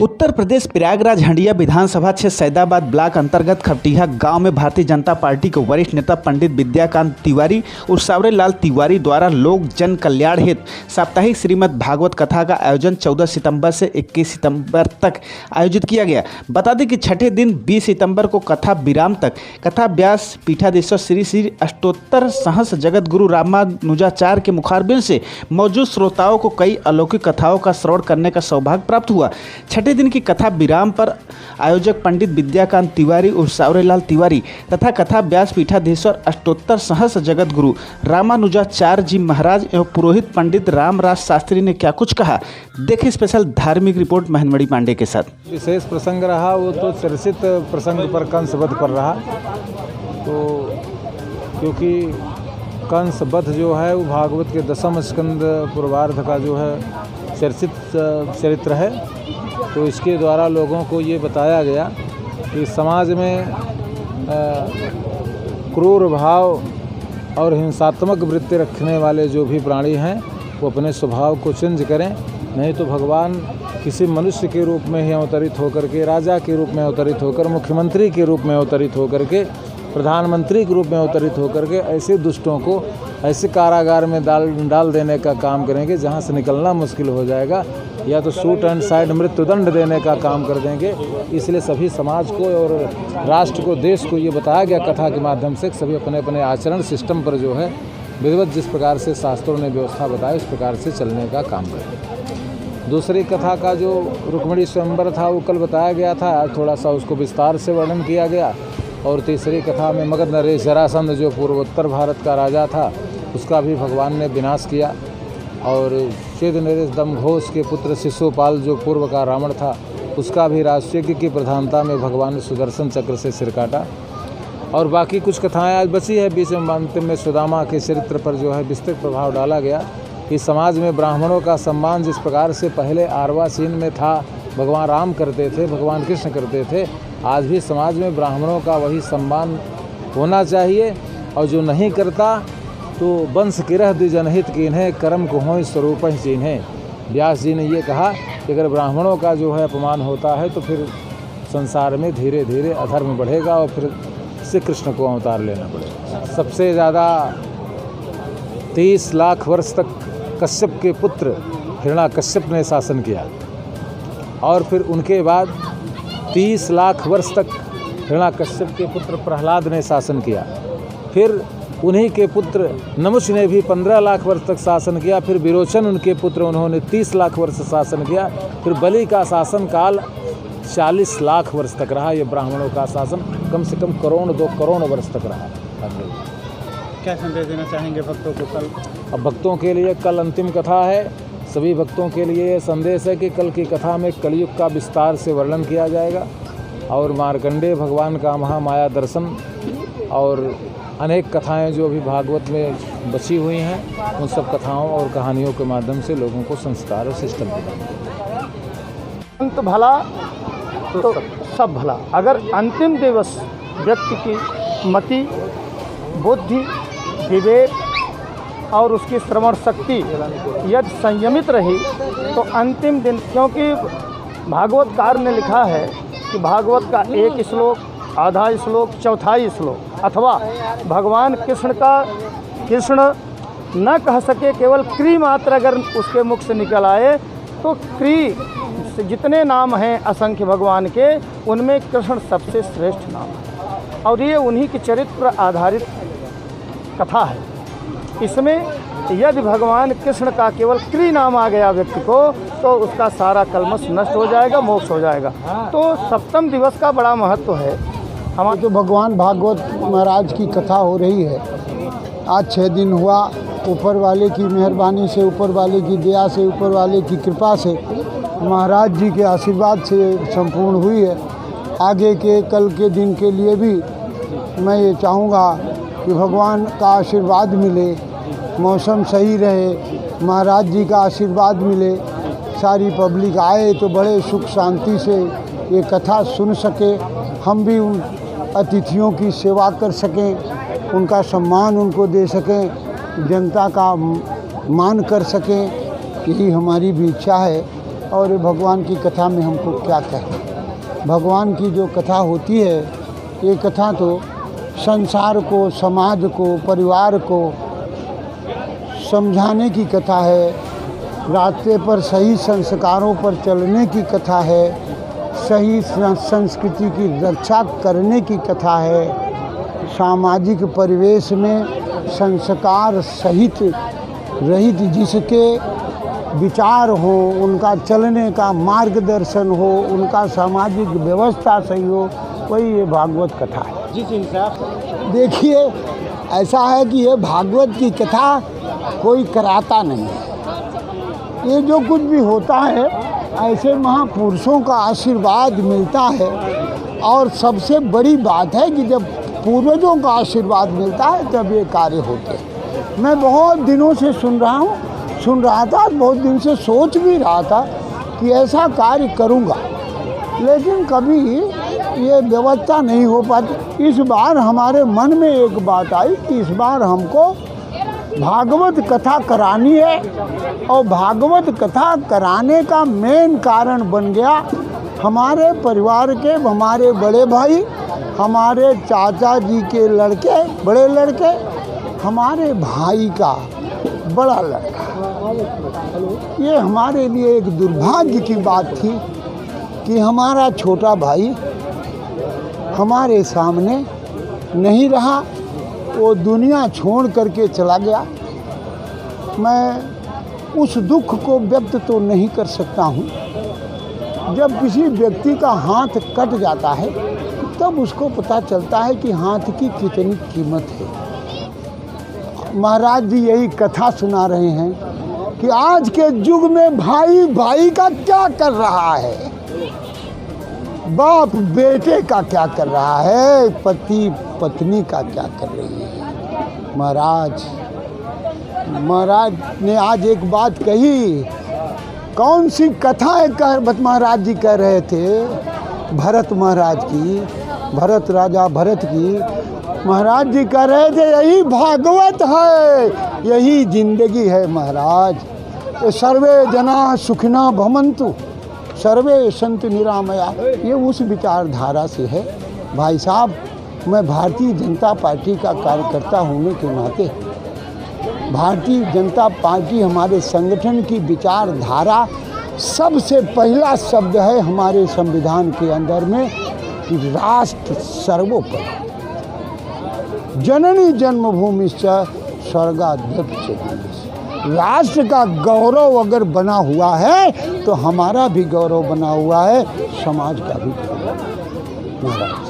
उत्तर प्रदेश प्रयागराज हंडिया विधानसभा क्षेत्र सैदाबाद ब्लॉक अंतर्गत खपटिहा गांव में भारतीय जनता पार्टी के वरिष्ठ नेता पंडित विद्याकांत तिवारी और सावरेलाल तिवारी द्वारा लोक जन कल्याण हेतु साप्ताहिक श्रीमद् भागवत कथा का आयोजन 14 सितंबर से 21 सितंबर तक आयोजित किया गया। बता दें कि छठे दिन 20 सितंबर को कथा विराम तक कथा व्यास पीठाधीश्वर श्री श्री अष्टोत्तर सहस्र जगत गुरु रामानुजाचार्य के मुखारबिंद से मौजूद श्रोताओं को कई अलौकिक कथाओं का श्रवण करने का सौभाग्य प्राप्त हुआ। छठे दिन की कथा विराम पर आयोजक पंडित विद्याकांत तिवारी और सावरेलाल तिवारी तथा कथा व्यास पीठाधीश्वर अष्टोत्तर सहस्र जगत गुरु रामानुजाचार्य जी महाराज एवं पुरोहित पंडित रामराज शास्त्री ने क्या कुछ कहा, देखिए स्पेशल धार्मिक रिपोर्ट महेंद्र पांडे के साथ। विशेष प्रसंग रहा वो तो चर्चित प्रसंग पर कंस वध पर रहा, तो क्योंकि कंस वध जो है वो भागवत के दशम स्कंद पूर्वार्ध का जो है चर्चित चरित्र है। तो इसके द्वारा लोगों को ये बताया गया कि समाज में क्रूर भाव और हिंसात्मक वृत्ति रखने वाले जो भी प्राणी हैं वो अपने स्वभाव को चेंज करें, नहीं तो भगवान किसी मनुष्य के रूप में ही अवतरित होकर के, राजा के रूप में अवतरित होकर, मुख्यमंत्री के रूप में अवतरित होकर के, प्रधानमंत्री के रूप में अवतरित होकर के ऐसे दुष्टों को ऐसे कारागार में डाल देने का काम करेंगे जहां से निकलना मुश्किल हो जाएगा, या तो शूट एंड साइड मृत्युदंड देने का काम कर देंगे। इसलिए सभी समाज को और राष्ट्र को, देश को ये बताया गया कथा के माध्यम से सभी अपने अपने आचरण सिस्टम पर जो है विधिवत जिस प्रकार से शास्त्रों ने व्यवस्था बताई उस प्रकार से चलने का काम करें। दूसरी कथा का जो रुक्मिणी स्वयंवर था वो कल बताया गया था, आज थोड़ा सा उसको विस्तार से वर्णन किया गया। और तीसरी कथा में मगध नरेश जरासंध जो पूर्वोत्तर भारत का राजा था उसका भी भगवान ने विनाश किया, और चेद नरेश दमघोष के पुत्र शिशुपाल जो पूर्व का रावण था उसका भी राजयज्ञ की प्रधानता में भगवान ने सुदर्शन चक्र से सिर काटा। और बाकी कुछ कथाएं आज बची है। बीच में अंतिम में सुदामा के चरित्र पर जो है विस्तृत प्रभाव डाला गया कि समाज में ब्राह्मणों का सम्मान जिस प्रकार से पहले आरवासीन में था, भगवान राम करते थे, भगवान कृष्ण करते थे, आज भी समाज में ब्राह्मणों का वही सम्मान होना चाहिए। और जो नहीं करता तो वंश किरह द्विजनहित कीन्हें कर्म को हों स्वरूप ही चिन्हें। व्यास जी ने ये कहा कि अगर ब्राह्मणों का जो है अपमान होता है तो फिर संसार में धीरे धीरे अधर्म बढ़ेगा और फिर श्री कृष्ण को अवतार लेना पड़ेगा। सबसे ज़्यादा 30 लाख वर्ष तक कश्यप के पुत्र हिरण्याकश्यप ने शासन किया, और फिर उनके बाद 30 लाख वर्ष तक हिरण्याकश्यप के पुत्र प्रहलाद ने शासन किया। फिर उन्हीं के पुत्र नमुष ने भी 15 लाख वर्ष तक शासन किया। फिर विरोचन उनके पुत्र, उन्होंने 30 लाख वर्ष शासन किया। फिर बलि का शासन काल 40 लाख वर्ष तक रहा। ये ब्राह्मणों का शासन कम से कम 1-2 करोड़ वर्ष तक रहा। क्या संदेश देना चाहेंगे भक्तों को कल? अब भक्तों के लिए कल अंतिम कथा है। सभी भक्तों के लिए ये संदेश है कि कल की कथा में कलयुग का विस्तार से वर्णन किया जाएगा, और मार्कंडेय भगवान का महामाया दर्शन और अनेक कथाएं जो भी भागवत में बची हुई हैं उन सब कथाओं और कहानियों के माध्यम से लोगों को संस्कार और सिस्टम देना। अंत भला तो सब भला। अगर अंतिम दिवस व्यक्ति की मति, बुद्धि, विवेक और उसकी श्रवण शक्ति यदि संयमित रही तो अंतिम दिन, क्योंकि भागवतकार ने लिखा है कि भागवत का एक श्लोक, आधा श्लोक, चौथाई श्लोक अथवा भगवान कृष्ण न कह सके, केवल क्री मात्र अगर उसके मुख से निकल आए तो क्री जितने नाम हैं असंख्य भगवान के, उनमें कृष्ण सबसे श्रेष्ठ नाम है, और ये उन्हीं के चरित्र पर आधारित कथा है। इसमें यदि भगवान कृष्ण का केवल क्री नाम आ गया व्यक्ति को तो उसका सारा कल्मश नष्ट हो जाएगा, मोक्ष हो जाएगा। तो सप्तम दिवस का बड़ा महत्व है। हमारे तो भगवान भागवत महाराज की कथा हो रही है। आज 6 दिन हुआ। ऊपर वाले की मेहरबानी से, ऊपर वाले की दया से, ऊपर वाले की कृपा से, महाराज जी के आशीर्वाद से संपूर्ण हुई है। आगे के कल के दिन के लिए भी मैं ये चाहूँगा कि भगवान का आशीर्वाद मिले, मौसम सही रहे, महाराज जी का आशीर्वाद मिले, सारी पब्लिक आए तो बड़े सुख शांति से ये कथा सुन सके, हम भी उन अतिथियों की सेवा कर सकें, उनका सम्मान उनको दे सकें, जनता का मान कर सकें, यही हमारी भी इच्छा है। और भगवान की कथा में हमको क्या कहें। भगवान की जो कथा होती है, ये कथा तो संसार को, समाज को, परिवार को समझाने की कथा है, रास्ते पर सही संस्कारों पर चलने की कथा है, सही संस्कृति की रक्षा करने की कथा है, सामाजिक परिवेश में संस्कार सहित रहित जिसके विचार हो, उनका चलने का मार्गदर्शन हो, उनका सामाजिक व्यवस्था सही हो, वही ये भागवत कथा है। जिस हिसाब से देखिए, ऐसा है कि ये भागवत की कथा कोई कराता नहीं है। ये जो कुछ भी होता है ऐसे महापुरुषों का आशीर्वाद मिलता है, और सबसे बड़ी बात है कि जब पूर्वजों का आशीर्वाद मिलता है तब ये कार्य होते हैं। मैं बहुत दिनों से सुन रहा था, बहुत दिन से सोच भी रहा था कि ऐसा कार्य करूँगा, लेकिन कभी ये व्यवस्था नहीं हो पाती। इस बार हमारे मन में एक बात आई कि इस बार हमको भागवत कथा करानी है, और भागवत कथा कराने का मेन कारण बन गया हमारे परिवार के हमारे बड़े भाई, हमारे चाचा जी के लड़के, बड़े लड़के, हमारे भाई का बड़ा लड़का। ये हमारे लिए एक दुर्भाग्य की बात थी कि हमारा छोटा भाई हमारे सामने नहीं रहा, वो दुनिया छोड़ करके चला गया। मैं उस दुख को व्यक्त तो नहीं कर सकता हूँ। जब किसी व्यक्ति का हाथ कट जाता है तब उसको पता चलता है कि हाथ की कितनी कीमत है। महाराज जी यही कथा सुना रहे हैं कि आज के युग में भाई भाई का क्या कर रहा है, बाप बेटे का क्या कर रहा है, पति पत्नी का क्या कर रही है। महाराज ने आज एक बात कही, कौन सी कथा है महाराज जी कह रहे थे, भरत महाराज की, भरत राजा भरत की। महाराज जी कह रहे थे यही भागवत है, यही जिंदगी है महाराज। सर्वे जना सुखिना भवन्तु, सर्वे संत निरामया, ये उस विचारधारा से है। भाई साहब, मैं भारतीय जनता पार्टी का कार्यकर्ता होने के नाते, भारतीय जनता पार्टी हमारे संगठन की विचारधारा, सबसे पहला शब्द है हमारे संविधान के अंदर में कि राष्ट्र सर्वोपरि, जननी जन्मभूमिश्च स्वर्गाध्यक्ष। राष्ट्र का गौरव अगर बना हुआ है तो हमारा भी गौरव बना हुआ है, समाज का भी गौरव। महाराज